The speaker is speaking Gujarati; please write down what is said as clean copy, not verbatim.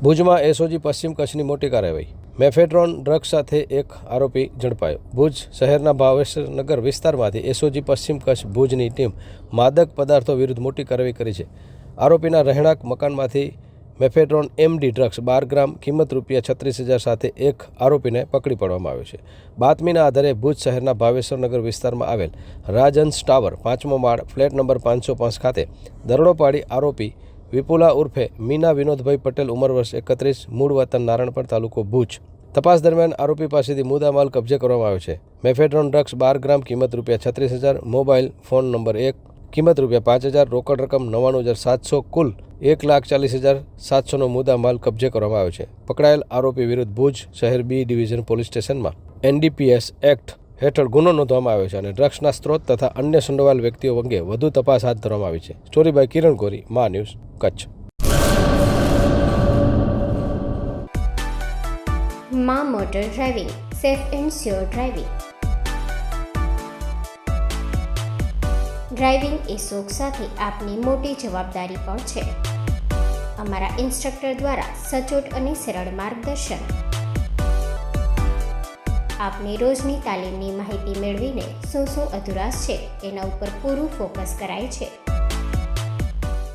ભુજમાં એસઓજી પશ્ચિમ કચ્છની મોટી કાર્યવાહી. મેફેડ્રોન ડ્રગ્સ સાથે એક આરોપી ઝડપાયો. ભુજ શહેરના ભાવેશનગર વિસ્તારમાંથી એસઓજી પશ્ચિમ કચ્છ ભુજની ટીમ માદક પદાર્થો વિરુદ્ધ મોટી કાર્યવાહી કરી છે. આરોપીના રહેણાંક મકાનમાંથી મેફેડ્રોન MD ડ્રગ્સ 12 ગ્રામ કિંમત ₹36,000 સાથે એક આરોપીને પકડી પાડવામાં આવ્યો છે. બાતમીના આધારે ભુજ શહેરના ભાવેશનગર વિસ્તારમાં આવેલ રાજહંસ ટાવર 5મો માળ ફ્લેટ નંબર 505 ખાતે દરોડો પાડી આરોપી વિપુલા ઉર્ફે મીના વિનોદભાઈ પટેલ ઉંમર વર્ષ 31 મૂળ વતન નારણપર તાલુકો ભુજ. તપાસ દરમિયાન આરોપી પાસેથી મુદ્દામાલ કબજે કરવામાં આવ્યો છે. મેફેડ્રોન ડ્રગ્સ 12 ગ્રામ કિંમત ₹36,000, મોબાઈલ ફોન નંબર 1 કિંમત ₹5,000, રોકડ રકમ 99,700, કુલ 1,40,700નો મુદ્દામાલ કબજે કરવામાં આવ્યો છે. પકડાયેલ આરોપી વિરુદ્ધ ભુજ શહેર B ડિવિઝન પોલીસ સ્ટેશનમાં NDPS એક્ટ હેઠળ ગુનો નોંધવામાં આવ્યો છે અને ડ્રગ્સના સ્ત્રોત તથા અન્ય સંડોવાયેલ વ્યક્તિઓ અંગે વધુ તપાસ હાથ ધરવામાં આવી છે. સ્ટોરી બાય કિરણ કોરી, મા ન્યૂઝ, કચ્છ. માં motor driving, safe and sure driving. Driving એ શોખ સાથે આપની મોટી જવાબદારી પણ છે. અમારા ઇન્સ્ટ્રક્ટર દ્વારા સચોટ અને સરળ માર્ગદર્શન. આપની રોજની તાલીમની માહિતી મેળવીને શું અધુરાશ છે એના ઉપર પૂરું ફોકસ કરાય છે.